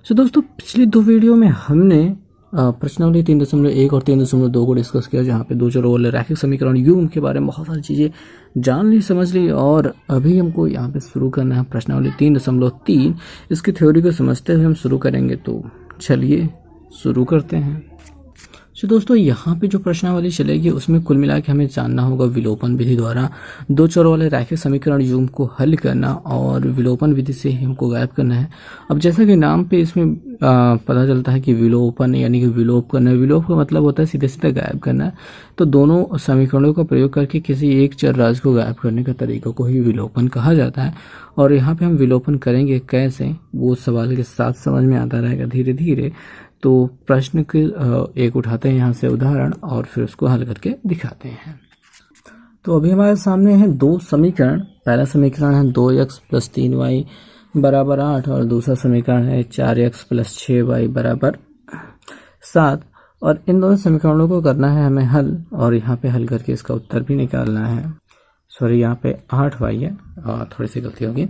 सो दोस्तों, पिछली दो वीडियो में हमने प्रश्नावली 3.1 और 3.2 को डिस्कस किया, जहाँ पे दो चरों वाले रैखिक समीकरण यू के बारे में बहुत सारी चीज़ें जान ली, समझ ली। और अभी हमको यहाँ पे शुरू करना है प्रश्नावली 3.3। इसकी थ्योरी को समझते हुए हम शुरू करेंगे, तो चलिए शुरू करते हैं। तो दोस्तों, यहाँ पे जो प्रश्नावली चलेगी उसमें कुल मिला के हमें जानना होगा विलोपन विधि द्वारा दो चरों वाले रैखिक समीकरण यू को हल करना, और विलोपन विधि से ही हमको गायब करना है। अब जैसा कि नाम पे इसमें पता चलता है कि विलोपन यानी कि विलोप करना, विलोप का मतलब होता है सीधे सीधे गायब करना। तो दोनों समीकरणों का प्रयोग करके किसी एक चर राशि को गायब करने का तरीका को ही विलोपन कहा जाता है। और यहाँ पे हम विलोपन करेंगे कैसे, वो सवाल के साथ समझ में आता रहेगा धीरे धीरे। तो प्रश्न के एक उठाते हैं यहाँ से उदाहरण, और फिर उसको हल करके दिखाते हैं। तो अभी हमारे सामने है दो समीकरण। पहला समीकरण है 2x + 3y = 8, और दूसरा समीकरण है 4x + 6y = 7। और इन दोनों समीकरणों को करना है हमें हल, और यहाँ पे हल करके इसका उत्तर भी निकालना है। सॉरी, यहाँ पे 8y है, थोड़ी सी गलती होगी।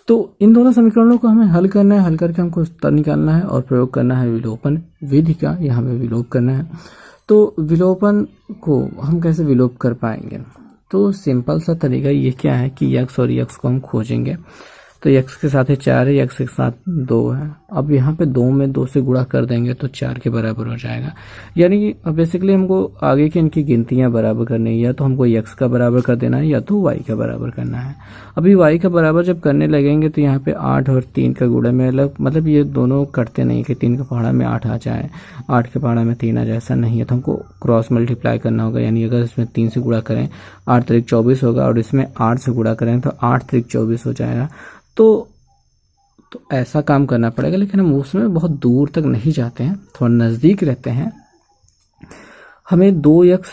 तो इन दोनों समीकरणों को हमें हल करना है, हल करके हमको उत्तर निकालना है और प्रयोग करना है विलोपन विधि का। यहाँ पे विलोप करना है। तो विलोपन को हम कैसे विलोप कर पाएंगे? तो सिंपल सा तरीका ये क्या है कि x और x को हम खोजेंगे। तो x के साथ है 4 है, x के साथ 2 है। अब यहाँ पे 2 में 2 से गुणा कर देंगे तो 4 के बराबर हो जाएगा। यानी कि बेसिकली हमको आगे की इनकी गिनतियाँ बराबर करनी है, या तो हमको x का बराबर कर देना है या तो y का बराबर करना है। अभी y का बराबर जब करने लगेंगे तो यहाँ पे 8 और 3 का गुणा में मतलब ये दोनों कटते नहीं कि 3 का पहाड़ा में 8 आ जाए, 8 के पहाड़ा में 3 आ जाए, ऐसा नहीं है। तो हमको क्रॉस मल्टीप्लाई करना होगा। यानी अगर इसमें 3 से गुणा करें 8 त्रिक 24 होगा, और इसमें 8 से गुणा करें तो 8 त्रिक 24 हो जाएगा। तो ऐसा काम करना पड़ेगा, लेकिन हम उसमें बहुत दूर तक नहीं जाते हैं, थोड़ा नज़दीक रहते हैं। हमें 2x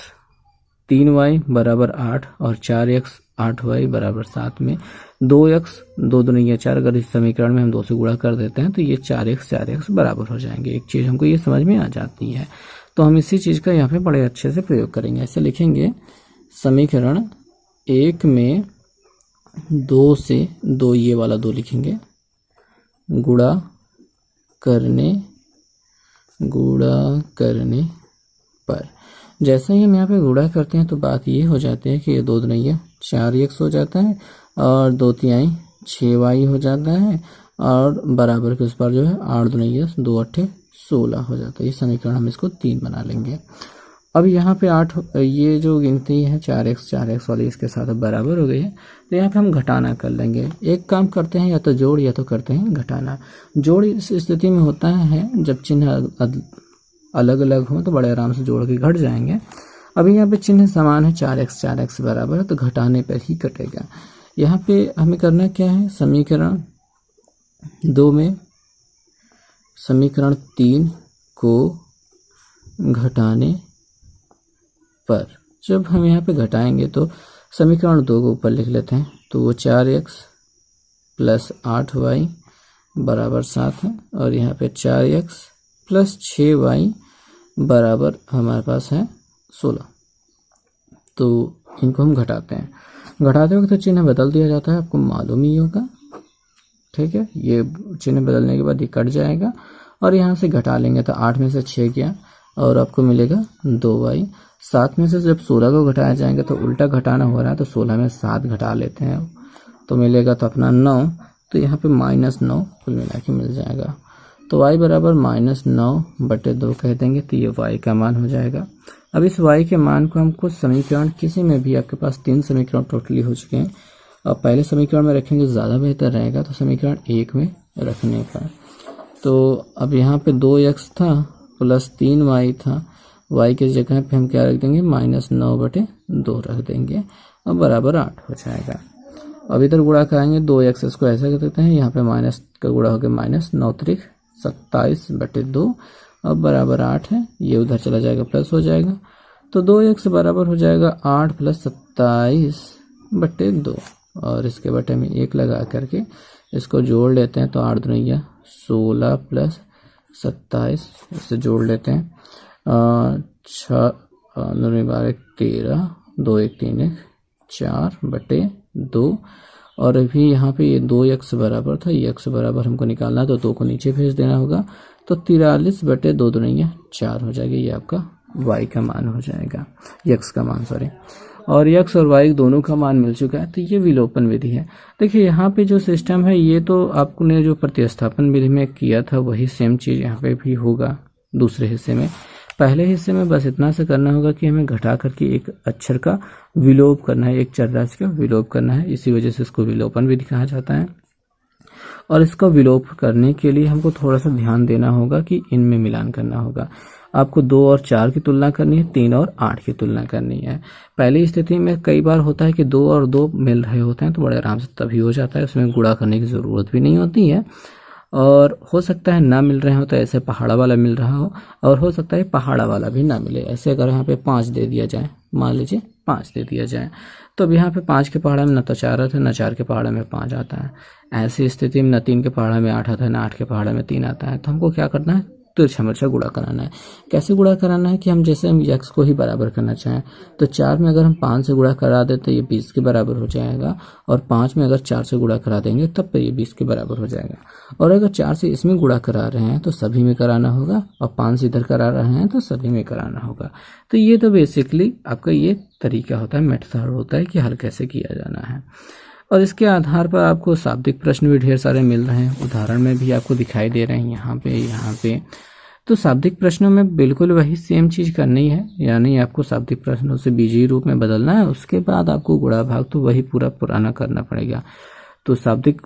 3y = 8 और 4x 8y = 7 में 2x 2 दूनी या 4, अगर इस समीकरण में हम 2 से गुणा कर देते हैं तो ये 4x बराबर हो जाएंगे। एक चीज़ हमको ये समझ में आ जाती है, तो हम इसी चीज़ का यहाँ पे बड़े अच्छे से प्रयोग करेंगे। ऐसे लिखेंगे, समीकरण 1 में 2 से 2, ये वाला 2 लिखेंगे, गुणा करने पर जैसे ही हम यहाँ पे गुणा करते हैं तो बात ये हो जाती है कि ये 2 दूनी 4x हो जाता है, और 2 तिहाई 6y हो जाता है, और बराबर के उस पर जो है 8 दूनी 2 8 16 हो जाता है। ये समीकरण हम इसको 3 बना लेंगे। अब यहाँ पे 8, ये जो गिनती है 4x वाली इसके साथ बराबर हो गई है। तो यहाँ पे हम घटाना कर लेंगे। एक काम करते हैं, या तो जोड़ या तो करते हैं घटाना। जोड़ इस स्थिति में होता है जब चिन्ह अलग अलग हो, तो बड़े आराम से जोड़ के घट जाएंगे। अभी यहाँ पे चिन्ह समान है, 4x बराबर है, तो घटाने पर ही कटेगा। यहाँ पे हमें करना क्या है, समीकरण 2 में समीकरण 3 को घटाने पर जब हम यहाँ पे घटाएंगे तो समीकरण 2 को ऊपर लिख लेते हैं। तो वो 4x + 8y = 7 है, और यहाँ पे 4x + 6y बराबर हमारे पास है 16। तो इनको हम घटाते हैं। घटाते वक्त तो चिन्ह बदल दिया जाता है, आपको मालूम ही होगा, ठीक है। ये चिन्ह बदलने के बाद ये कट जाएगा, और यहाँ से घटा लेंगे तो 8 में से 6 गया, और आपको मिलेगा 2y। 7 में से जब 16 को घटाया जाएंगे तो उल्टा घटाना हो रहा है, तो 16 में 7 घटा लेते हैं, तो मिलेगा तो अपना 9। तो यहाँ पे -9 कुल मिला के मिल जाएगा। तो y बराबर -9/2 कह देंगे, तो ये y का मान हो जाएगा। अब इस y के मान को हम कुछ समीकरण, किसी में भी, आपके पास 3 समीकरण टोटली हो चुके हैं, और पहले समीकरण में रखेंगे ज़्यादा बेहतर रहेगा, तो समीकरण 1 में रखने का। तो अब यहाँ पे 2x था + 3y था, y की जगह पे हम क्या रख देंगे, -9/2 रख देंगे, और बराबर 8 हो जाएगा। अब इधर गुणा कराएंगे 2x, इसको ऐसा कर देते हैं, यहाँ पे माइनस का गुणा हो गया -9 त्रिक 27/2, अब बराबर 8 है, ये उधर चला जाएगा प्लस हो जाएगा। तो 2x बराबर हो जाएगा 8 + 27/2, और इसके बटे में 1 लगा करके इसको जोड़ लेते हैं। तो 8 दूनी 16 + 27, इससे जोड़ लेते हैं, 6 दूनी 12 13, 2 1 3 1 4/2, और अभी यहाँ पे ये 2x बराबर था, ये x बराबर हमको निकालना है तो 2 को नीचे भेज देना होगा, तो 43/2 दूनी 4 हो जाएगी। ये आपका y का मान हो जाएगा, x का मान सॉरी। और x और y दोनों का मान मिल चुका है, तो ये विलोपन विधि है। देखिए यहाँ पे जो सिस्टम है ये तो आपने जो प्रतिस्थापन विधि में किया था वही सेम चीज़ यहाँ पे भी होगा दूसरे हिस्से में। पहले हिस्से में बस इतना से करना होगा कि हमें घटा करके एक अक्षर का विलोप करना है, एक चर राशि का विलोप करना है, इसी वजह से इसको विलोपन विधि कहा जाता है। और इसका विलोप करने के लिए हमको थोड़ा सा ध्यान देना होगा कि इनमें मिलान करना होगा। आपको 2 और 4 की तुलना करनी है, 3 और 8 की तुलना करनी है। पहली स्थिति में कई बार होता है कि 2 और 2 मिल रहे होते हैं तो बड़े आराम से तभी हो जाता है, उसमें गुणा करने की ज़रूरत भी नहीं होती है। और हो सकता है ना मिल रहे हो तो ऐसे पहाड़ा वाला मिल रहा हो, और हो सकता है पहाड़ा वाला भी ना मिले। ऐसे अगर यहाँ पे 5 दे दिया जाए, मान लीजिए 5 दे दिया जाए, तो अब यहाँ पे 5 के पहाड़ा में ना तो 4 आता है, ना 4 के पहाड़ा में 5 आता है। ऐसी स्थिति में ना 3 के पहाड़ा में 8 आता है, ना 8 के पहाड़ा में 3 आता है। तो हमको क्या करना है, तिरछा मिर्चा गुणा कराना है। कैसे गुणा कराना है कि हम जैसे हम x को ही बराबर करना चाहें तो 4 में अगर हम 5 से गुणा करा दें तो ये 20 के बराबर हो जाएगा, और 5 में अगर 4 से गुणा करा देंगे तब तो ये 20 के बराबर हो जाएगा। और अगर 4 से इसमें गुणा करा रहे हैं तो सभी में कराना होगा, और 5 से इधर करा रहे हैं तो सभी में कराना होगा। तो ये तो बेसिकली आपका ये तरीका होता है, मेथड होता है कि हल कैसे किया जाना है। और इसके आधार पर आपको शाब्दिक प्रश्न भी ढेर सारे मिल रहे हैं, उदाहरण में भी आपको दिखाई दे रहे हैं यहाँ पे। तो शाब्दिक प्रश्नों में बिल्कुल वही सेम चीज़ करनी है, यानी आपको शाब्दिक प्रश्नों से बीजीय रूप में बदलना है। उसके बाद आपको गुणा भाग तो वही पूरा पुराना करना पड़ेगा। तो शाब्दिक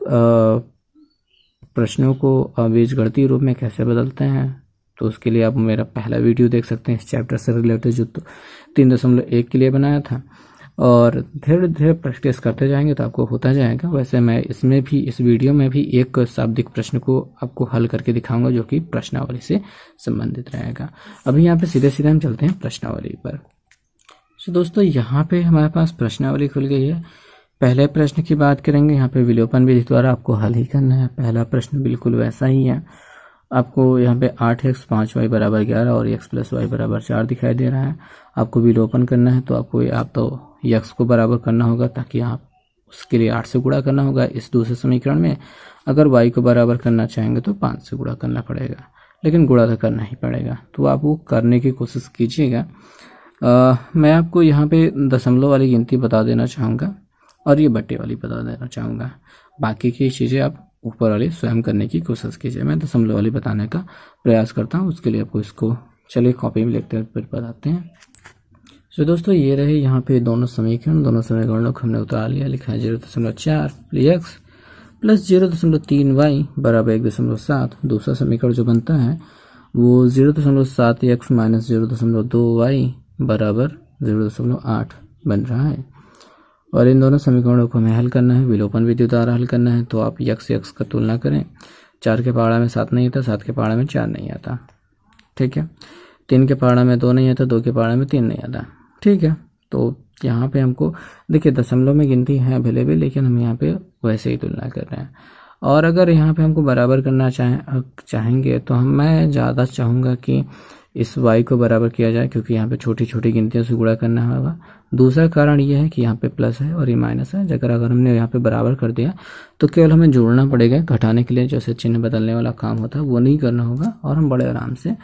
प्रश्नों को बीजगणितीय रूप में कैसे बदलते हैं, तो उसके लिए आप मेरा पहला वीडियो देख सकते हैं इस चैप्टर से रिलेटेड, जो 3.1 के लिए बनाया था। और धीरे धीरे प्रैक्टिस करते जाएंगे तो आपको होता जाएगा। वैसे मैं इसमें भी, इस वीडियो में भी एक शाब्दिक प्रश्न को आपको हल करके दिखाऊंगा जो कि प्रश्नावली से संबंधित रहेगा। अभी यहाँ पे सीधे सीधे हम चलते हैं प्रश्नावली पर। तो दोस्तों यहाँ पे हमारे पास प्रश्नावली खुल गई है। पहले प्रश्न की बात करेंगे, यहाँ पे विलोपन विधि द्वारा आपको हल ही करना है। पहला प्रश्न बिल्कुल वैसा ही है, आपको यहाँ पे 8x 5y बराबर 11 और x + y बराबर 4 दिखाई दे रहा है। आपको विलोपन करना है तो आपको आप तो x को बराबर करना होगा, ताकि आप उसके लिए 8 से गुणा करना होगा इस दूसरे समीकरण में। अगर y को बराबर करना चाहेंगे तो 5 से गुणा करना पड़ेगा, लेकिन गुणा तो करना ही पड़ेगा, तो आप वो करने की कोशिश कीजिएगा। मैं आपको यहाँ पे दशमलव वाली गिनती बता देना चाहूँगा और ये बट्टे वाली बता देना चाहूँगा। बाकी की चीज़ें आप ऊपर वाली स्वयं करने की कोशिश कीजिए। मैं दशमलव वाली बताने का प्रयास करता हूँ, उसके लिए आपको इसको चलिए कॉपी में लिखते हैं फिर बताते हैं। तो दोस्तों ये रहे यहाँ पे दोनों समीकरणों को हमने उतार लिया। लिखा है 0.4 x प्लस 0.3y बराबर 1.7। दूसरा समीकरण जो बनता है वो 0.7x माइनस 0.2y बराबर 0.8 बन रहा है। और इन दोनों समीकरणों को हमें हल करना है, विलोपन विधि द्वारा हल करना है। तो आप x का तुलना करें, 4 के पहाड़ा में 7 नहीं आता, 7 के पहाड़ा में 4 नहीं आता, ठीक है। 3 के पहाड़ा में 2 नहीं आता, 2 के पहाड़ा में 3 नहीं आता, ठीक है। तो यहाँ पे हमको देखिए दशमलव में गिनती है अवेलेबल, लेकिन हम यहाँ पे वैसे ही तुलना कर रहे हैं। और अगर यहाँ पे हमको बराबर करना चाहेंगे तो मैं ज़्यादा चाहूँगा कि इस y को बराबर किया जाए, क्योंकि यहाँ पे छोटी छोटी गिनतियों से गुणा करना होगा। दूसरा कारण ये है कि यहाँ पे प्लस है और ये माइनस है। अगर हमने यहाँ पे बराबर कर दिया तो केवल हमें जोड़ना पड़ेगा, घटाने के लिए जैसे चिन्ह बदलने वाला काम होता है वो नहीं करना होगा और हम बड़े आराम से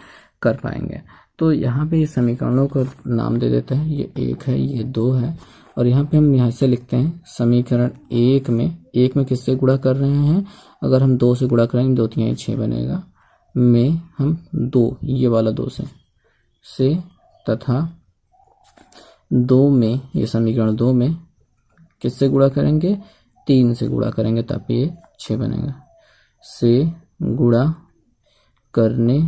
कर पाएंगे। तो यहाँ पे इस समीकरणों को नाम दे देते हैं, ये 1 है, ये 2 है, और यहाँ पे हम यहाँ से लिखते हैं समीकरण 1 में किससे गुणा कर रहे हैं। अगर हम 2 से गुणा करेंगे 2 3 6 बनेगा, में हम 2 ये वाला 2 से तथा 2 में, ये समीकरण 2 में किससे गुणा करेंगे, 3 से गुणा करेंगे तब ये 6 बनेगा। से गुणा करने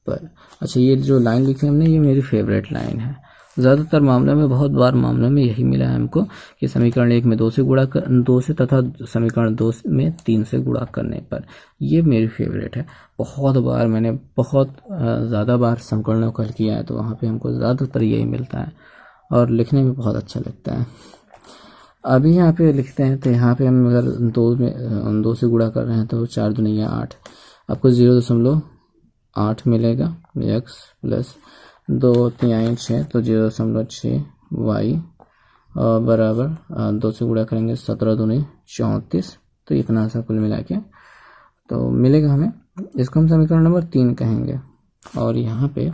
पर। अच्छा, ये जो लाइन लिखी हमने ये मेरी फेवरेट लाइन है। ज़्यादातर मामलों में, बहुत बार मामलों में यही मिला है हमको कि समीकरण 1 में 2 से तथा समीकरण 2 में 3 से गुणा करने पर। ये मेरी फेवरेट है। मैंने बहुत ज़्यादा बार समीकरणों को हल किया है, तो वहाँ पे हमको ज़्यादातर यही मिलता है और लिखने में बहुत अच्छा लगता है। अभी यहाँ पे लिखते हैं तो यहाँ पे हम अगर 2 से गुणा कर रहे हैं तो 4 दूनी 8, आपको 0.8 मिलेगा। x प्लस 2 3 6 तो 0.6y बराबर 2 से गुणा करेंगे 17 दूनी 34, तो इतना सा कुल मिला के तो मिलेगा हमें। इसको हम समीकरण नंबर 3 कहेंगे। और यहाँ पे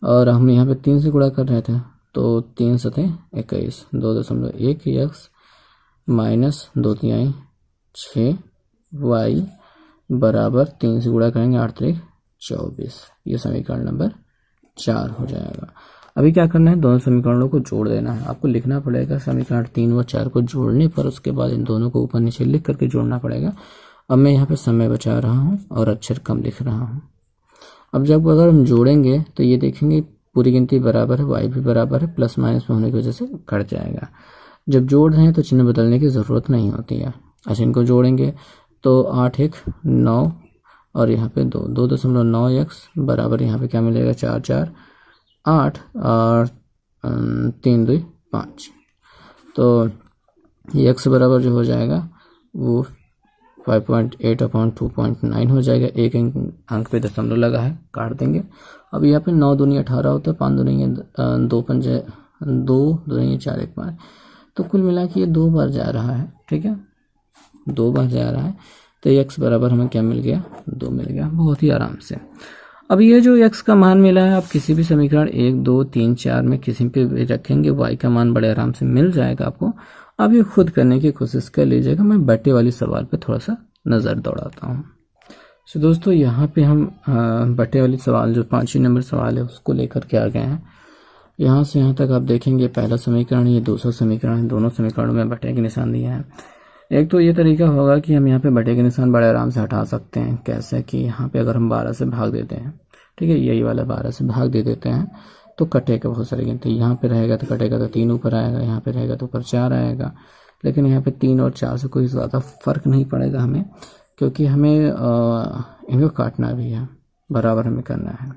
और हम यहाँ पे 3 से गुणा कर रहे थे, तो 3 सते 21, 2.1 x माइनस 2 तिहाई 6 y बराबर 3 से गुणा करेंगे 8 3 24। ये समीकरण नंबर 4 हो जाएगा। अभी क्या करना है, दोनों समीकरणों को जोड़ देना है। आपको लिखना पड़ेगा समीकरण 3 व 4 को जोड़ने पर उसके बाद इन दोनों को ऊपर नीचे लिख करके जोड़ना पड़ेगा। अब मैं यहाँ पे समय बचा रहा हूँ और अक्षर कम लिख रहा हूँ। अब जब अगर हम जोड़ेंगे तो ये देखेंगे पूरी गिनती बराबर है, y भी बराबर है, प्लस माइनस में होने की वजह से कट जाएगा। जब जोड़ रहे हैं तो चिन्ह बदलने की ज़रूरत नहीं होती है। अच्छा, इनको जोड़ेंगे तो 8 1 9 और यहाँ पे 2.9x बराबर यहाँ पे क्या मिलेगा 4 4 8 और 3 2 5। तो ये x बराबर जो हो जाएगा वो 5.8 अपॉन 2.9 हो जाएगा। एक अंक पे दशमलव लगा है, काट देंगे। अब यहाँ पे 9 दूनी 18 होता है, 5 दूनी 2 पंजे 2 दूनी 4 1 5, तो कुल मिला के ये 2 बार जा रहा है। ठीक है, 2 बार जा रहा है, तो x बराबर हमें क्या मिल गया 2 मिल गया, बहुत ही आराम से। अब ये जो x का मान मिला है, आप किसी भी समीकरण 1 2 3 4 में किसी पे भी रखेंगे, y का मान बड़े आराम से मिल जाएगा आपको। अब ये खुद करने की कोशिश कर लीजिएगा। मैं बट्टे वाली सवाल पे थोड़ा सा नज़र दौड़ाता हूँ। तो दोस्तों यहाँ पे हम बट्टे वाली सवाल जो 5वें नंबर सवाल है उसको लेकर के आ गए हैं। यहाँ से यहाँ तक आप देखेंगे पहला समीकरण, ये दूसरा समीकरण, दोनों समीकरणों में बट्टे के निशान दिए हैं। एक तो ये तरीका होगा कि हम यहाँ पे बटे के निशान बड़े आराम से हटा सकते हैं। कैसे कि यहाँ पे अगर हम 12 से भाग देते हैं, ठीक है, यही वाला 12 से भाग दे देते हैं तो कटेगा बहुत सारी गिनती। यहाँ पे रहेगा तो कटेगा तो 3 ऊपर आएगा, यहाँ पे रहेगा तो ऊपर 4 आएगा। लेकिन यहाँ पे 3 और 4 से कोई ज़्यादा फर्क नहीं पड़ेगा हमें, क्योंकि हमें इनको काटना भी है, बराबर हमें करना है।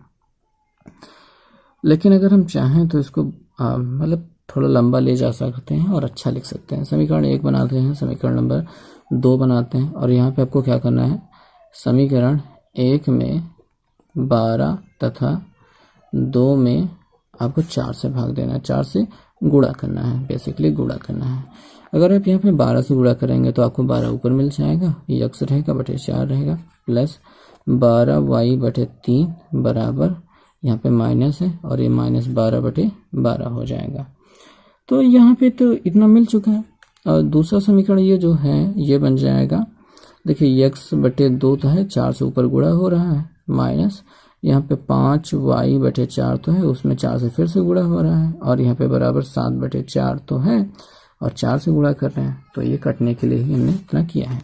लेकिन अगर हम चाहें तो इसको मतलब थोड़ा लंबा ले जा सकते हैं और अच्छा लिख सकते हैं। समीकरण 1 बनाते हैं, समीकरण नंबर 2 बनाते हैं, और यहाँ पे आपको क्या करना है, समीकरण 1 में 12 तथा 2 में आपको 4 से भाग देना है, 4 से गुणा करना है, बेसिकली गुणा करना है। अगर आप यहाँ पे 12 से गुणा करेंगे तो आपको 12 ऊपर मिल जाएगा, ये x रहेगा बटे 4 रहेगा, प्लस 12y बटे 3 बराबर यहाँ पे माइनस है और ये माइनस 12 बटे 12 हो जाएगा। तो यहाँ पे तो इतना मिल चुका है। और दूसरा समीकरण ये जो है ये बन जाएगा, देखिए x बटे 2 तो है, 4 से ऊपर गुणा हो रहा है, माइनस यहाँ पे 5y बटे 4 तो है, उसमें 4 से फिर से गुणा हो रहा है, और यहाँ पे बराबर 7 बटे 4 तो है और 4 से गुणा कर रहे हैं। तो ये कटने के लिए ही हमने इतना किया है।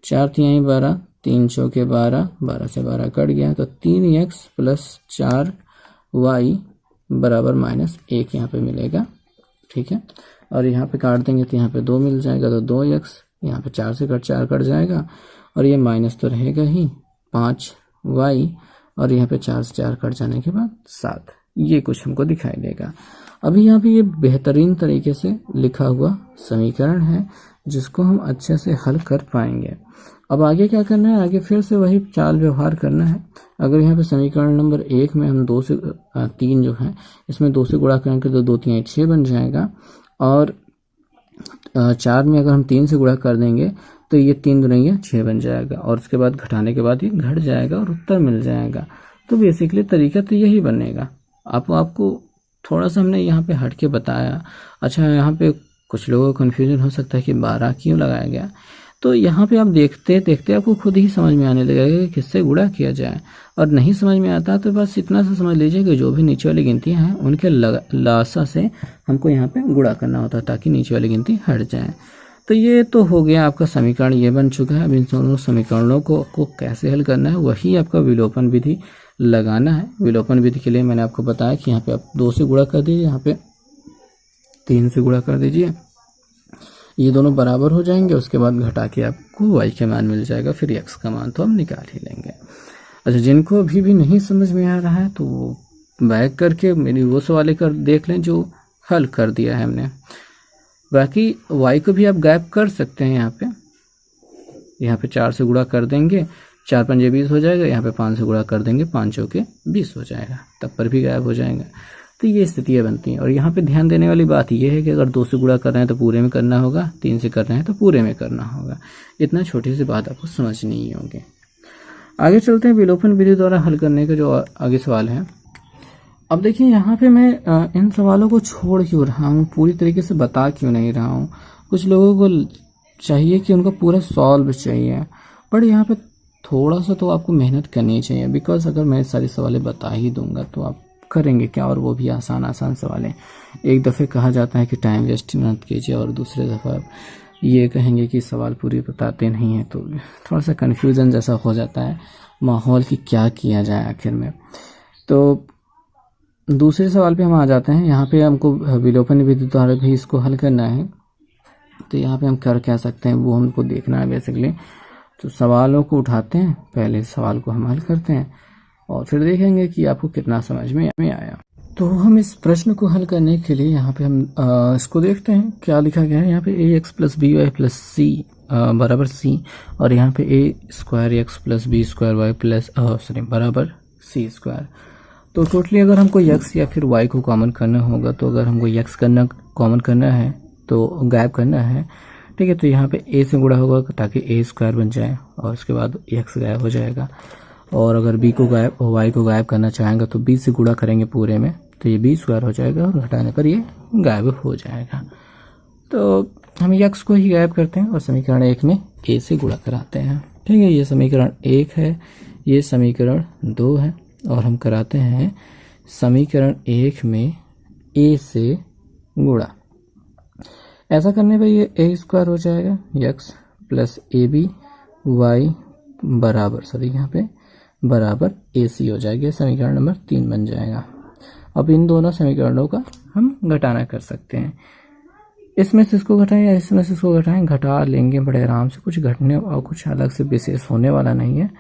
4 तिहाई 12, 3 चौके 12, 12 से 12 कट गया, तो 3x प्लस 4y बराबर माइनस 1 यहाँ पे मिलेगा। ठीक है, और यहाँ पे काट देंगे तो यहाँ पे 2 मिल जाएगा, तो 2x, यहाँ पे 4 से 4 कट जाएगा, और ये माइनस तो रहेगा ही 5y, और यहाँ पे 4 से 4 कट जाने के बाद 7। ये कुछ हमको दिखाई देगा। अभी यहाँ पे ये बेहतरीन तरीके से लिखा हुआ समीकरण है जिसको हम अच्छे से हल कर पाएंगे। अब आगे क्या करना है, आगे फिर से वही चाल व्यवहार करना है। अगर यहाँ पे समीकरण नंबर 1 में हम 2 से 3 जो है इसमें 2 से गुणा करेंगे तो 2 3 6 बन जाएगा, और 4 में अगर हम 3 से गुणा कर देंगे तो ये 3 दूनी 6 बन जाएगा, और उसके बाद घटाने के बाद ये घट जाएगा और उत्तर मिल जाएगा। तो बेसिकली तरीका तो यही बनेगा। आपको थोड़ा सा हमने यहाँ पे हट के बताया। अच्छा, यहाँ पे कुछ लोगों को कन्फ्यूजन हो सकता है कि 12 क्यों लगाया गया, तो यहाँ पे आप देखते देखते आपको खुद ही समझ में आने लगेगा कि किससे गुणा किया जाए। और नहीं समझ में आता तो बस इतना सा समझ लीजिए कि जो भी नीचे वाली गिनतियाँ हैं उनके लासा से हमको यहाँ पे गुणा करना होता है ताकि नीचे वाली गिनती हट जाए। तो ये तो हो गया आपका समीकरण, ये बन चुका है। अब इन दोनों समीकरणों को कैसे हल करना है, वही आपका विलोपन विधि लगाना है। विलोपन विधि के लिए मैंने आपको बताया कि यहाँ पे आप 2 से गुणा कर दीजिए, यहाँ पे 3 से गुणा कर दीजिए, ये दोनों बराबर हो जाएंगे। उसके बाद घटा के आपको y का मान मिल जाएगा, फिर x का मान तो हम निकाल ही लेंगे। अच्छा, जिनको अभी भी नहीं समझ में आ रहा है तो वो बैक करके मेरी वो सवाल कर देख लें जो हल कर दिया है हमने। बाकी y को भी आप गैप कर सकते हैं। यहाँ पे 4 से गुणा कर देंगे, 4 पंजे 20 हो जाएगा, यहाँ पे 5 से गुणा कर देंगे, 5 चौके 20 हो जाएगा, तब पर भी गायब हो जाएगा। तो ये स्थितियाँ बनती हैं। और यहाँ पे ध्यान देने वाली बात ये है कि अगर 2 से गुणा कर रहे हैं तो पूरे में करना होगा, 3 से कर रहे हैं तो पूरे में करना होगा। इतना छोटी सी बात आपको समझनी ही होगी। आगे चलते हैं विलोपन विधि द्वारा हल करने का जो आगे सवाल है। अब देखिए यहाँ पे मैं इन सवालों को छोड़ क्यों रहा हूँ, पूरी तरीके से बता क्यों नहीं रहा हूँ। कुछ लोगों को चाहिए कि उनका पूरा सॉल्व चाहिए, बट यहाँ पे थोड़ा सा तो आपको मेहनत करनी चाहिए। बिकॉज अगर मैं सारी सवालें बता ही दूंगा तो आप करेंगे क्या, और वो भी आसान आसान सवाल हैं। एक दफ़े कहा जाता है कि टाइम वेस्ट मत कीजिए, और दूसरे दफ़ा ये कहेंगे कि सवाल पूरी बताते नहीं हैं, तो थोड़ा सा कन्फ्यूज़न जैसा हो जाता है माहौल की क्या किया जाए आखिर में। तो दूसरे सवाल पे हम आ जाते हैं। यहाँ पे हमको विलोपन विधि द्वारा भी इसको हल करना है, तो यहाँ पे हम कर क्या सकते हैं वो हमको देखना है बेसिकली। तो सवालों को उठाते हैं, पहले सवाल को हम हल करते हैं और फिर देखेंगे कि आपको कितना समझ में आया। तो हम इस प्रश्न को हल करने के लिए यहाँ पे हम इसको देखते हैं क्या लिखा गया है। यहाँ पे ax plus B Y plus C बराबर सी, और यहाँ पे a square X plus B square Y plus बराबर सी स्क्वायर। तो टोटली अगर हमको x या फिर y को कॉमन करना होगा, तो अगर हमको x कॉमन करना है तो गायब करना है, ठीक है। तो यहाँ पे a से गुणा होगा ताकि a स्क्वायर बन जाए, और उसके बाद x गायब हो जाएगा। और अगर y को गायब करना चाहेंगे तो b से गुणा करेंगे पूरे में, तो ये b स्क्वायर हो जाएगा, और घटाने पर ये गायब हो जाएगा। तो हम x को ही गायब करते हैं और समीकरण 1 में a से गुणा कराते हैं, ठीक है। ये समीकरण 1 है, ये समीकरण 2 है, और हम कराते हैं समीकरण 1 में a से गुणा। ऐसा करने पर ये a स्क्वायर हो जाएगा, x plus A B y यहाँ पे बराबर ए सी हो जाएगा। समीकरण नंबर 3 बन जाएगा। अब इन दोनों समीकरणों का हम घटाना कर सकते हैं। इसमें से इसको घटाएं या इसमें से इसको घटाएं, घटा लेंगे बड़े आराम से, कुछ घटने और कुछ अलग से विशेष होने वाला नहीं है।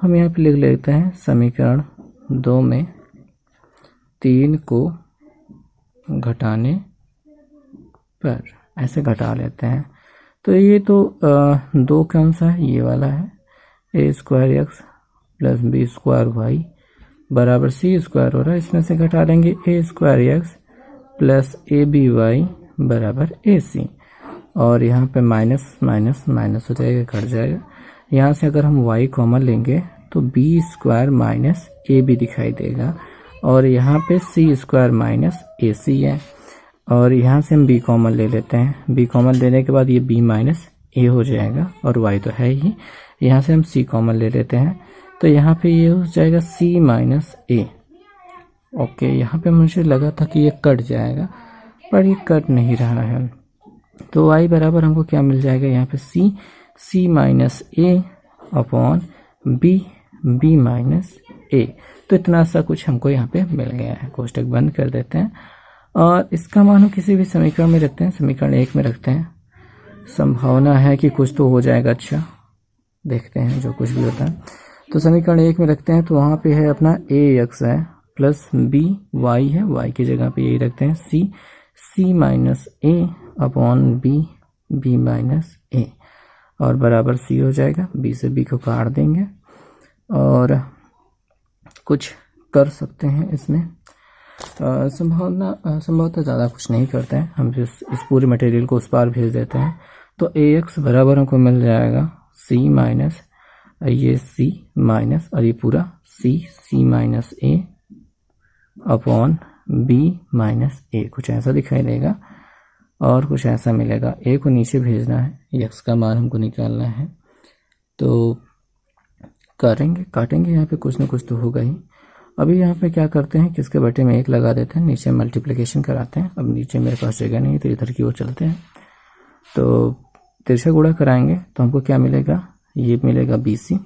हम यहाँ पे लिख लेते हैं समीकरण 2 में 3 को घटाने पर, ऐसे घटा लेते हैं। तो ये तो 2 कौन सा है, ये वाला है, A square X plus B square Y बराबर सी स्क्वायर हो रहा है। इसमें से घटा लेंगे A square X plus A B Y बराबर ए सी, और यहाँ पे माइनस माइनस माइनस हो जाएगा, कट जाएगा। यहाँ से अगर हम y कॉमन लेंगे तो b square minus a b दिखाई देगा, और यहाँ पे सी स्क्वायर माइनस ए सी है। और यहाँ से हम b कॉमन ले लेते हैं, b कॉमन लेने के बाद ये b माइनस ए हो जाएगा, और y तो है ही। यहाँ से हम c कॉमन ले लेते हैं, तो यहाँ पे ये हो जाएगा c माइनस ए। ओके, यहाँ पे मुझे लगा था कि ये कट जाएगा, पर ये कट नहीं रहा है। तो y बराबर हमको क्या मिल जाएगा, यहाँ पे c माइनस ए अपॉन b माइनस ए। तो इतना सा कुछ हमको यहाँ पे मिल गया है। कोष्टक बंद कर देते हैं और इसका मान हम किसी भी समीकरण में रखते हैं, समीकरण 1 में रखते हैं। संभावना है कि कुछ तो हो जाएगा। अच्छा, देखते हैं जो कुछ भी होता है। तो समीकरण 1 में रखते हैं, तो वहाँ पे है अपना ए एक्स है प्लस बी वाई है, वाई की जगह पे यही रखते हैं सी माइनस ए अपॉन बी माइनस ए, और बराबर सी हो जाएगा। बी से बी को काट देंगे और कुछ कर सकते हैं इसमें। संभवतः ज़्यादा कुछ नहीं करते हैं, हम इस पूरे मटेरियल को उस पार भेज देते हैं। तो ए एक्स बराबर हमको मिल जाएगा सी माइनस ये सी माइनस, और ये पूरा सी माइनस ए अपॉन बी माइनस ए, कुछ ऐसा दिखाई देगा और कुछ ऐसा मिलेगा। ए को नीचे भेजना है, एक्स का मान हमको निकालना है, तो करेंगे काटेंगे, यहाँ पे कुछ ना कुछ तो होगा ही। अभी यहाँ पे क्या करते हैं, किसके बटे में 1 लगा देते हैं, नीचे मल्टीप्लिकेशन कराते हैं। अब नीचे मेरे पास जगह नहीं, तो इधर की ओर चलते हैं। तो तिरछा गुणा कराएंगे तो हमको क्या मिलेगा, ये मिलेगा बी सी,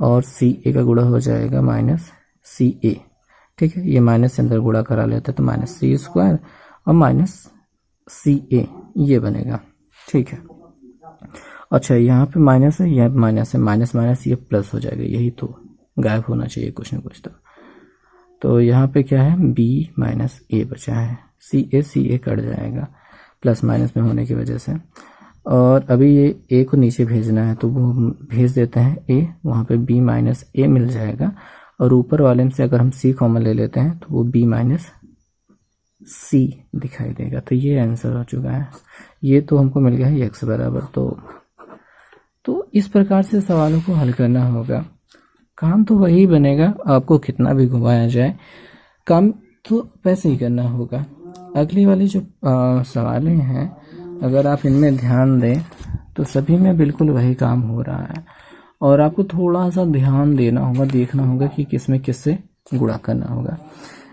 और सी ए का गुणा हो जाएगा माइनस सी ए। ठीक है, ये माइनस से अंदर गुणा करा लेते हैं, तो माइनस सी स्क्वायर और माइनस सी ए ये बनेगा। ठीक है, अच्छा यहाँ पे माइनस है, यहाँ पे माइनस है, माइनस माइनस ये प्लस हो जाएगा, यही तो गायब होना चाहिए कुछ ना कुछ। तो यहाँ पे क्या है, बी माइनस ए बचा है, सी ए कट जाएगा प्लस माइनस में होने की वजह से। और अभी ये ए को नीचे भेजना है, तो वो हम भेज देते हैं ए, वहाँ पे बी माइनस ए मिल जाएगा। और ऊपर वाले में से अगर हम सी कॉमन ले लेते हैं, तो वो बी माइनस सी दिखाई देगा। तो ये आंसर हो चुका है। ये तो हमको मिल गया है x बराबर। तो इस प्रकार से सवालों को हल करना होगा। काम तो वही बनेगा, आपको कितना भी घुमाया जाए काम तो वैसे ही करना होगा। अगली वाली जो सवालें हैं, अगर आप इनमें ध्यान दें तो सभी में बिल्कुल वही काम हो रहा है, और आपको थोड़ा सा ध्यान देना होगा, देखना होगा कि किसमें किससे गुणा करना होगा।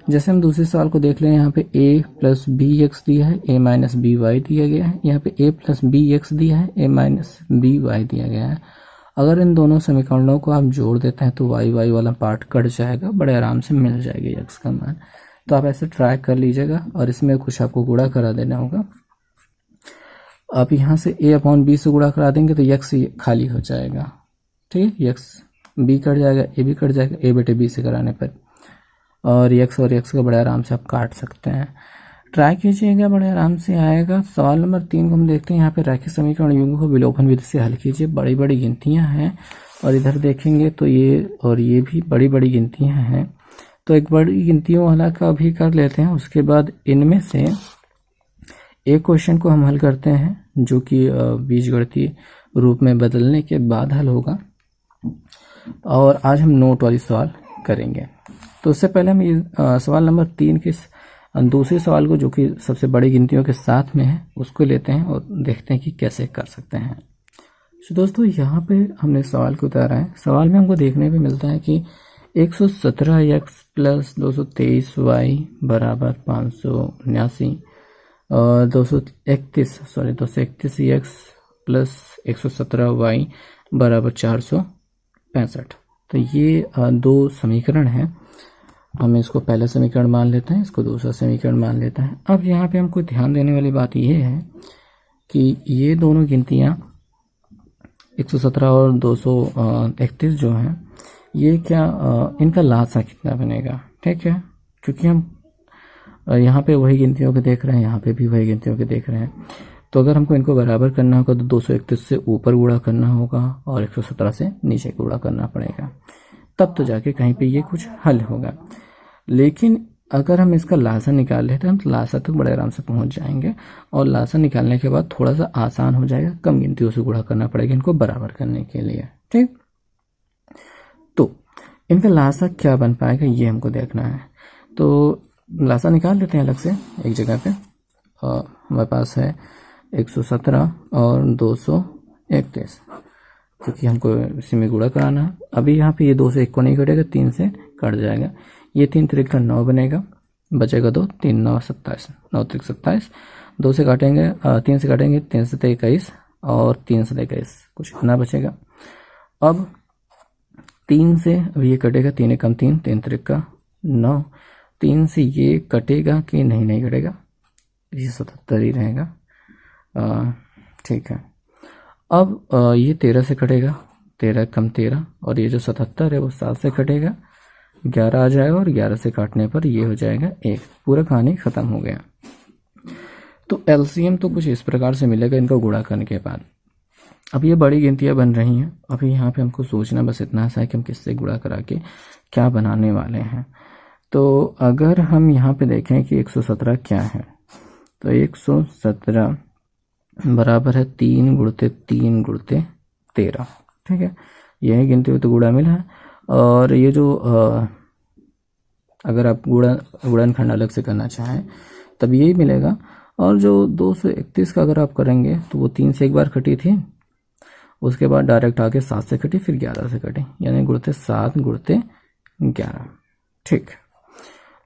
जैसे हम दूसरे सवाल को देख लें, यहाँ पे a प्लस बी एक्स दिया है, a माइनस बी वाई दिया गया है। यहाँ पे a प्लस बी एक्स दिया है, a माइनस बी वाई दिया गया है। अगर इन दोनों समीकरणों को आप जोड़ देते हैं तो वाई वाई वाला पार्ट कट जाएगा, बड़े आराम से मिल जाएगी x का मान। तो आप ऐसे ट्राई कर लीजिएगा, और इसमें कुछ आपको गुणा करा देना होगा। आप यहाँ से a अपॉन बी से गुणा करा देंगे तो x खाली हो जाएगा, ठीक है। x b कट जाएगा, a भी कट जाएगा a बटे b से कराने पर, और x और x का बड़े आराम से आप काट सकते हैं। ट्राई कीजिएगा, बड़े आराम से आएगा। सवाल नंबर 3 को हम देखते हैं। यहाँ पे रैखिक समीकरण युग्म को विलोपन विधि से हल कीजिए। बड़ी बड़ी गिनतियाँ हैं, और इधर देखेंगे तो ये और ये भी बड़ी बड़ी गिनतियाँ हैं। तो एक बड़ी गिनतियों वाला का भी कर लेते हैं, उसके बाद इनमें से एक क्वेश्चन को हम हल करते हैं, जो कि बीजगणितीय रूप में बदलने के बाद हल होगा। और आज हम नोट वाली सवाल करेंगे। तो उससे पहले हम ये सवाल नंबर 3 के दूसरे सवाल को, जो कि सबसे बड़ी गिनतियों के साथ में है, उसको लेते हैं और देखते हैं कि कैसे कर सकते हैं। तो दोस्तों, यहाँ पे हमने सवाल को उतारा है। सवाल में हमको देखने पे मिलता है कि 117x प्लस 223y बराबर 579, और 231x प्लस 117y बराबर 465। तो ये दो समीकरण हैं। हम इसको पहला समीकरण मान लेते हैं, इसको दूसरा समीकरण मान लेते हैं। अब यहाँ पे हमको ध्यान देने वाली बात ये है कि ये दोनों गिनतियाँ 117 और 231 जो हैं, ये क्या इनका लासा कितना बनेगा, ठीक है। क्योंकि हम यहाँ पे वही गिनतियों को देख रहे हैं, यहाँ पे भी वही गिनतियों को देख रहे हैं। तो अगर हमको इनको बराबर करना होगा तो 231 से ऊपर गुणा करना होगा और 117 से नीचे गुणा करना पड़ेगा, तब तो जाके कहीं पे ये कुछ हल होगा। लेकिन अगर हम इसका लासा निकाल लेते हैं तो लासा तक बड़े आराम से पहुंच जाएंगे, और लासा निकालने के बाद थोड़ा सा आसान हो जाएगा, कम गिनतियों से गुणा करना पड़ेगा इनको बराबर करने के लिए, ठीक। तो इनका लासा क्या बन पाएगा ये हमको देखना है। तो लासा निकाल लेते हैं अलग से एक जगह पे। हमारे पास है 117 और 231, क्योंकि हमको इसी में गुणा कराना है। अभी यहाँ पे ये 2 से 1 को नहीं कटेगा, 3 से कट जाएगा। ये 3 त्रिक 9 बनेगा, बचेगा 2, 3 9 27, 9 त्रिक 27। 2 से काटेंगे 3 से काटेंगे, 3 से 21 और 3 से 21, कुछ इतना बचेगा। अब 3 से अब ये कटेगा, 3 कम 3, 3 त्रिक 9। 3 से ये कटेगा कि नहीं कटेगा, ये 77 ही रहेगा, ठीक है। अब ये 13 से कटेगा, 13 कम 13, और ये जो 77 है वो 7 से कटेगा, 11 आ जाएगा, और 11 से काटने पर ये हो जाएगा 1। पूरा कहानी ख़त्म हो गया। तो एलसीएम तो कुछ इस प्रकार से मिलेगा इनका गुणा करने के बाद। अब ये बड़ी गिनतियाँ बन रही हैं। अभी यहाँ पे हमको सोचना बस इतना सा है कि हम किससे गुणा करा के क्या बनाने वाले हैं। तो अगर हम यहाँ पे देखें कि 117 क्या है, तो 117 बराबर है 3 गुणते 3 गुणते 13, ठीक है। यही गिनती हुई तो गुणा मिला है। और ये जो अगर आप गुणनखंड अलग से करना चाहें तब यही मिलेगा। और जो 231 का अगर आप करेंगे तो वो 3 से एक बार कटी थी, उसके बाद डायरेक्ट आके 7 से कटी, फिर 11 से कटी, यानी गुणते 7 गुणते 11, ठीक।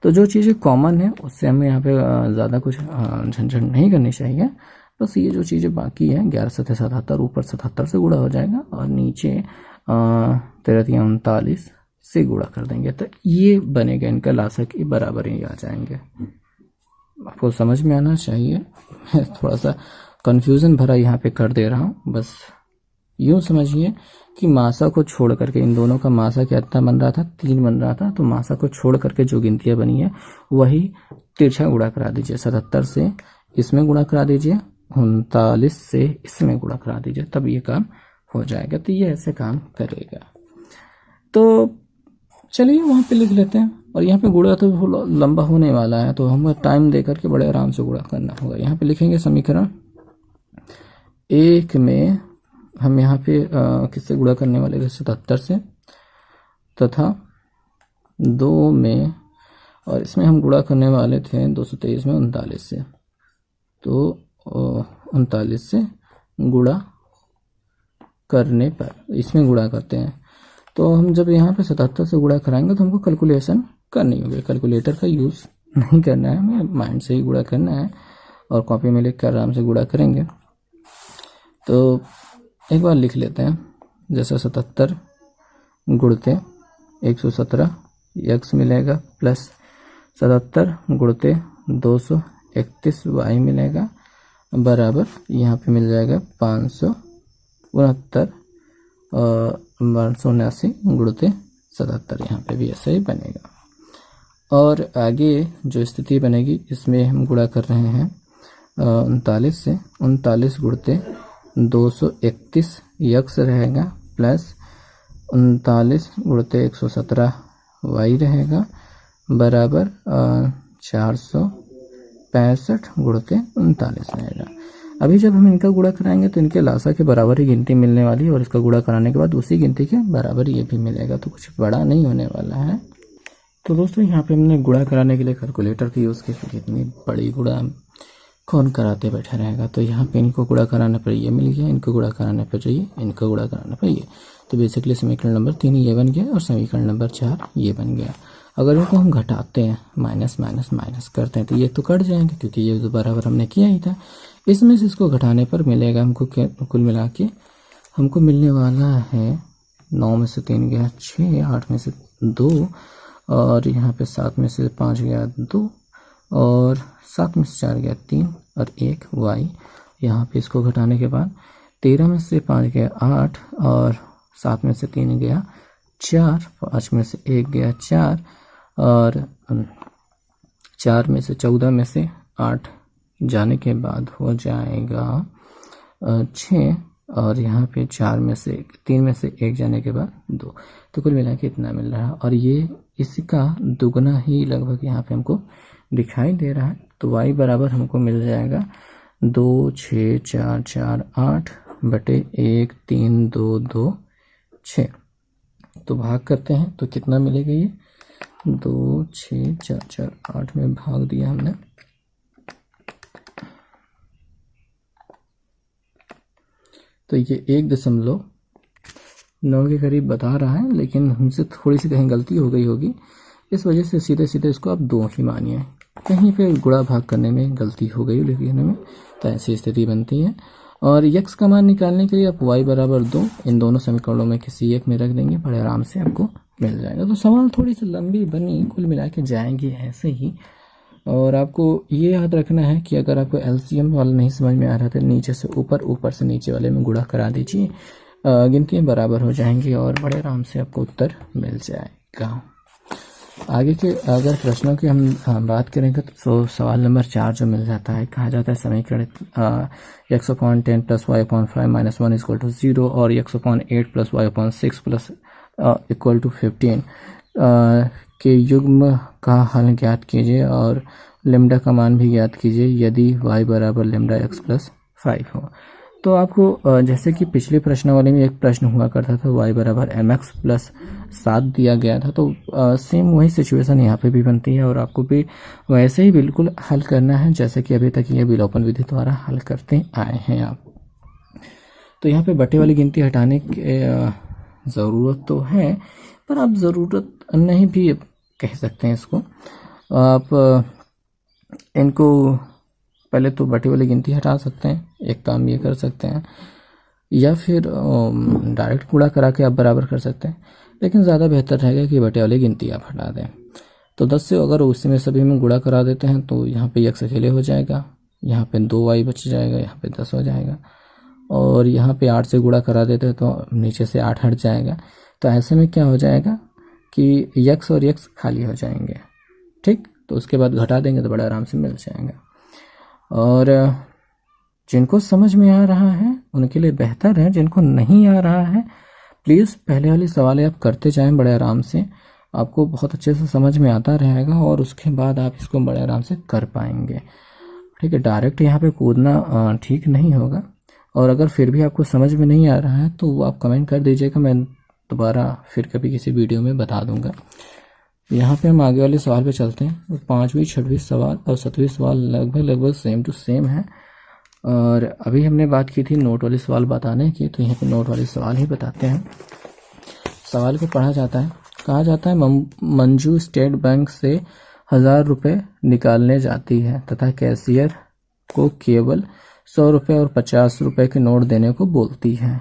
तो जो चीज़ें कॉमन है उससे हमें यहाँ पे ज़्यादा कुछ झंझट नहीं करनी चाहिए। बस ये जो चीज़ें बाकी है, 11 से 77, ऊपर 77 से गुणा हो जाएगा, और नीचे 13 39 से गुणा कर देंगे, तो ये बनेगा इनका लासा के बराबर ही आ जाएंगे। आपको समझ में आना चाहिए। थोड़ा सा कन्फ्यूज़न भरा यहाँ पे कर दे रहा हूँ, बस यूँ समझिए कि मासा को छोड़ करके, इन दोनों का मासा कितना बन रहा था, 3 बन रहा था, तो मासा को छोड़ करके जो गिनतियाँ बनी है वही तिरछा गुणा करा दीजिए। 77 से इसमें गुणा करा दीजिए, 39 से इसमें गुणा करा दीजिए, तब ये काम हो जाएगा। तो ये ऐसे काम करेगा। तो चलिए वहाँ पे लिख लेते हैं। और यहाँ पे गुणा तो लंबा होने वाला है, तो हमें टाइम दे करके बड़े आराम से गुणा करना होगा। यहाँ पे लिखेंगे समीकरण 1 में हम यहाँ पे किससे गुणा करने वाले थे, 77 से, तथा 2 में, और इसमें हम गुणा करने वाले थे 223 में 39 से, तो 39 से गुणा करने पर इसमें गुणा करते हैं। तो हम जब यहाँ पे 77 से गुणा कराएंगे तो हमको कैलकुलेशन करनी होगी, कैलकुलेटर का यूज़ नहीं करना है, हमें माइंड से ही गुणा करना है और कॉपी में लिख कर आराम से गुणा करेंगे। तो एक बार लिख लेते हैं, जैसे 77 गुणते 117 x मिलेगा, प्लस 77 गुणते 231 y मिलेगा, बराबर यहाँ पे मिल जाएगा 569 और 1279 गुणते 77, यहाँ पे भी ऐसा ही बनेगा। और आगे जो स्थिति बनेगी इसमें हम गुणा कर रहे हैं 39 से, 39 गुणते 231 यक्स रहेगा, प्लस 39 गुणते 117 वाई रहेगा, बराबर 465 गुणते 39 रहेगा। अभी जब हम इनका गुणा कराएंगे तो इनके लासा के बराबर ही गिनती मिलने वाली है, और इसका गुणा कराने के बाद उसी गिनती के बराबर ये भी मिलेगा, तो कुछ बड़ा नहीं होने वाला है। तो दोस्तों यहाँ पे हमने गुणा कराने के लिए कैलकुलेटर का यूज़ किया, क्योंकि इतनी बड़ी गुणा कौन कराते बैठा रहेगा। तो यहाँ पे इनको गुणा कराने पर ये मिल गया, इनको गुणा कराने पर चाहिए, इनको गुणा कराने पर ये, तो बेसिकली समीकरण नंबर 3 ये बन गया और समीकरण नंबर 4 ये बन गया। अगर इनको हम घटाते हैं, माइनस माइनस माइनस करते हैं, तो ये तो कट जाएंगे, क्योंकि ये तो बराबर हमने किया ही था। इसमें से इसको घटाने पर मिलेगा हमको कुल मिला के हमको मिलने वाला है 9 में से 3 गया 6, 8 में से 2, और यहाँ पे 7 में से 5 गया 2, और 7 में से 4 गया 3 और 1 वाई। यहाँ पे इसको घटाने के बाद 13 में से 5 गया 8, और 7 में से 3 गया 4, 5 में से 1 गया 4, और 4 में से 14 में से 8 जाने के बाद हो जाएगा 6, और यहाँ पे 4 में से 3 में से 1 जाने के बाद 2, तो कुल मिला के इतना मिल रहा है। और ये इसका दुगना ही लगभग यहाँ पे हमको दिखाई दे रहा है। तो y बराबर हमको मिल जाएगा 2 6 4 4 8 बटे 1 3 2 2 6। तो भाग करते हैं तो कितना मिलेगा, ये 2 6 4 4 8 में भाग दिया हमने, तो ये 1.9 के करीब बता रहा है, लेकिन हमसे थोड़ी सी कहीं गलती हो गई होगी, इस वजह से सीधे सीधे इसको आप 2 ही मानिए। कहीं पे गुणा भाग करने में गलती हो गई लिखने में, तो ऐसी स्थिति बनती है। और यक्स का मान निकालने के लिए आप y बराबर 2 इन दोनों समीकरणों में किसी एक में रख देंगे, बड़े आराम से आपको मिल जाएगा। तो सवाल थोड़ी सी लंबी बनी, कुल मिला के जाएंगे ऐसे ही। और आपको ये याद रखना है कि अगर आपको एलसीएम वाला नहीं समझ में आ रहा था, नीचे से ऊपर, ऊपर से नीचे वाले में गुणा करा दीजिए, गिनतियाँ बराबर हो जाएंगी और बड़े आराम से आपको उत्तर मिल जाएगा। आगे के अगर प्रश्नों की हम बात करेंगे तो सवाल नंबर 4 जो मिल जाता है, कहा जाता है समीकरण x/10 + y/5 - 1 = 0 और x/8 + y/6 = 15 के युग्म का हल ज्ञात कीजिए और लेम्डा का मान भी ज्ञात कीजिए यदि y बराबर लेम्डा x + 5 हो। तो आपको जैसे कि पिछले प्रश्न वाले में एक प्रश्न हुआ करता था y बराबर mx + 7 दिया गया था, तो सेम वही सिचुएशन यहाँ पे भी बनती है और आपको भी वैसे ही बिल्कुल हल करना है जैसे कि अभी तक ये विलोपन विधि द्वारा हल करते आए हैं आप। तो यहाँ पे बटे वाली गिनती हटाने की ज़रूरत तो है, पर आप ज़रूरत नहीं भी कह सकते हैं इसको। आप इनको पहले तो बटे वाली गिनती हटा सकते हैं, एक काम ये कर सकते हैं, या फिर डायरेक्ट गुणा करा के आप बराबर कर सकते हैं, लेकिन ज़्यादा बेहतर रहेगा कि बटे वाली गिनती आप हटा दें। तो 10 से अगर उसी में सभी में गुणा करा देते हैं तो यहाँ पे x अकेले हो जाएगा, यहाँ पे 2y बच जाएगा, यहाँ पे 10 हो जाएगा, और यहाँ पे 8 से गुणा करा देते हैं तो नीचे से 8 हट जाएगा। तो ऐसे में क्या हो जाएगा कि x और x खाली हो जाएंगे, ठीक। तो उसके बाद घटा देंगे तो बड़ा आराम से मिल जाएगा। और जिनको समझ में आ रहा है उनके लिए बेहतर है, जिनको नहीं आ रहा है प्लीज़ पहले वाली सवाल आप करते जाएं बड़े आराम से, आपको बहुत अच्छे से समझ में आता रहेगा और उसके बाद आप इसको बड़े आराम से कर पाएंगे। ठीक है, डायरेक्ट यहाँ पे कूदना ठीक नहीं होगा। और अगर फिर भी आपको समझ में नहीं आ रहा है तो वो आप कमेंट कर दीजिएगा, मैं दोबारा फिर कभी किसी वीडियो में बता दूंगा। यहाँ पे हम आगे वाले सवाल पे चलते हैं। 5वीं 6वीं सवाल और 7वीं सवाल लगभग सेम टू सेम है। और अभी हमने बात की थी नोट वाले सवाल बताने की, तो यहाँ पे नोट वाले सवाल ही बताते हैं। सवाल को पढ़ा जाता है, कहा जाता है मंजू स्टेट बैंक से 1000 रुपये निकालने जाती है तथा कैशियर को केवल 100 रुपये और 50 रुपये के नोट देने को बोलती है।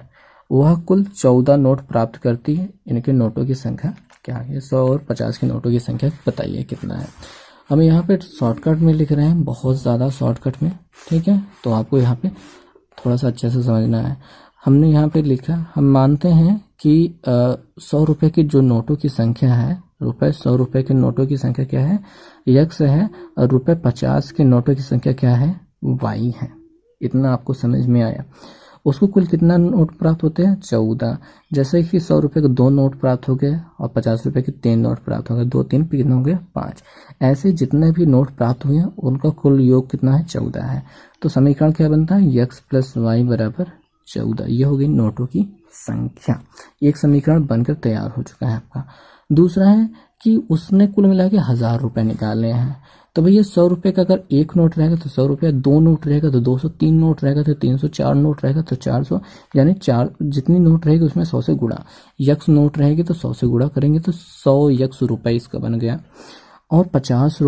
वह कुल 14 नोट प्राप्त करती है। इनके नोटों की संख्या क्या है? 100 और 50 के नोटों की संख्या बताइए कितना है। हम यहाँ पे शॉर्टकट में लिख रहे हैं, बहुत ज़्यादा शॉर्टकट में। ठीक है, तो आपको यहाँ पे थोड़ा सा अच्छे से समझना है। हमने यहाँ पे लिखा, हम मानते हैं कि 100 रुपये की जो नोटों की संख्या है, 100 रुपये के नोटों की संख्या क्या है? x है। और ₹50 के नोटों की संख्या क्या है? y है। इतना आपको समझ में आया। उसको कुल कितना नोट प्राप्त होते हैं? 14। जैसे कि 100 रुपये के 2 नोट प्राप्त हो गए और 50 रुपये के 3 नोट प्राप्त हो गए, 2 3 कितने हो गए? 5। ऐसे जितने भी नोट प्राप्त हुए हैं उनका कुल योग कितना है? 14 है। तो समीकरण क्या बनता है? x + y = 14। ये हो गई नोटों की संख्या। एक समीकरण बनकर तैयार हो चुका है आपका। दूसरा है कि उसने कुल मिला के 1000 रुपये निकाले हैं। तो भैया 100 रुपये का अगर एक नोट रहेगा तो 100 रुपया, 2 नोट रहेगा तो 200, 3 नोट रहेगा तो 300, 4 नोट रहेगा तो 400, यानी 4 जितनी नोट रहेगी उसमें 100 से गुणा। यक्स नोट रहेगी तो 100 से गुणा करेंगे तो 100 यक्स रुपये इसका बन गया। और 50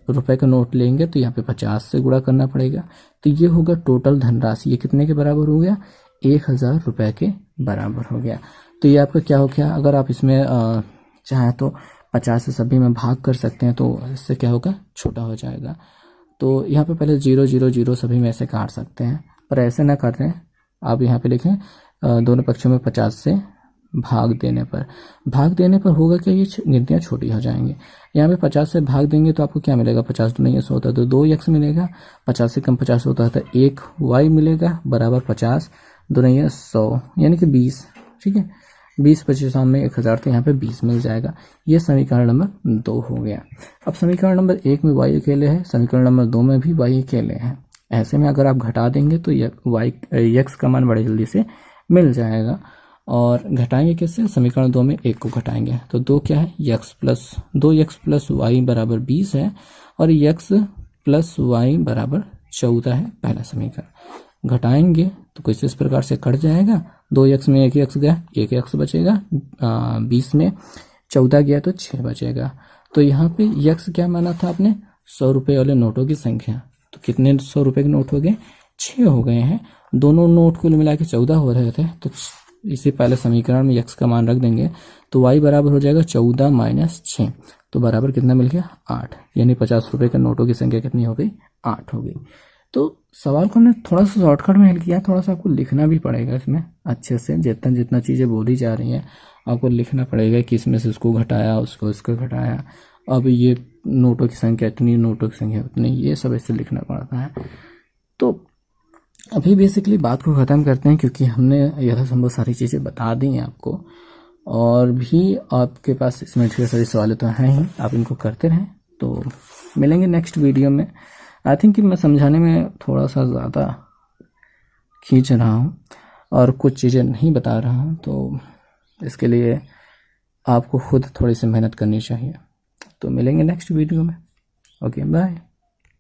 रुपये का नोट लेंगे तो यहाँ पे 50 से गुणा करना पड़ेगा। तो ये होगा टोटल धनराशि। ये कितने के बराबर हो गया? 1000 रुपये के बराबर हो गया। तो ये आपका क्या हो गया? अगर आप इसमें चाहें तो 50 से सभी में भाग कर सकते हैं, तो इससे क्या होगा? छोटा हो जाएगा। तो यहाँ पे पहले 0 0 0 सभी में ऐसे काट सकते हैं, पर ऐसे ना कर रहे हैं। आप यहाँ पे लिखें दोनों पक्षों में 50 से भाग देने पर होगा क्या? ये गिनतियाँ छोटी हो जाएंगी। यहाँ पे 50 से भाग देंगे तो आपको क्या मिलेगा? 50 तो नहीं है, 100 होता है तो 2 x मिलेगा। 50 से कम 50 होता है तो 1 y मिलेगा बराबर 50, 2 नहीं है 100, यानी कि 20। ठीक है, 20 25 में 1000, तो यहाँ पे 20 मिल जाएगा। ये समीकरण नंबर 2 हो गया। अब समीकरण नंबर 1 में y अकेले है, समीकरण नंबर 2 में भी y अकेले है। ऐसे में अगर आप घटा देंगे तो x का मान बड़े जल्दी से मिल जाएगा। और घटाएंगे किससे? समीकरण 2 में 1 को घटाएंगे तो 2 क्या है? 2x + y = 20 है और x + y = 14 है पहला समीकरण। घटाएंगे तो कुछ इस प्रकार से कट जाएगा। 2x में 1 x गया, 1 x बचेगा। 20 में 14 गया तो 6 बचेगा। तो यहाँ पे x क्या माना था आपने? 100 रुपये वाले नोटों की संख्या। तो कितने 100 रुपये के नोट हो गए? 6 हो गए हैं। दोनों नोट कुल मिला के 14 हो रहे थे, तो इसी पहले समीकरण में x का मान रख देंगे तो y बराबर हो जाएगा 14 - 6। तो बराबर कितना मिल गया? 8। यानी 50 रुपये के नोटों की संख्या कितनी हो गई? 8 हो गई। तो सवाल को हमने थोड़ा सा शॉर्टकट में हल किया। थोड़ा सा आपको लिखना भी पड़ेगा इसमें अच्छे से। जितना चीज़ें बोली जा रही हैं आपको लिखना पड़ेगा कि इसमें से उसको घटाया, उसको इसको घटाया, अब ये नोटों की संख्या इतनी, नोटों की संख्या उतनी, ये सब ऐसे लिखना पड़ता है। तो अभी बेसिकली बात को ख़त्म करते हैं, क्योंकि हमने यथासंभव सारी चीज़ें बता दी हैं आपको। और भी आपके पास इसमें ढेर सारे सवाल तो हैं ही, आप इनको करते रहें। तो मिलेंगे नेक्स्ट वीडियो में। आई थिंक कि मैं समझाने में थोड़ा सा ज़्यादा खींच रहा हूँ और कुछ चीज़ें नहीं बता रहा हूँ, तो इसके लिए आपको खुद थोड़ी सी मेहनत करनी चाहिए। तो मिलेंगे नेक्स्ट वीडियो में। Okay, bye.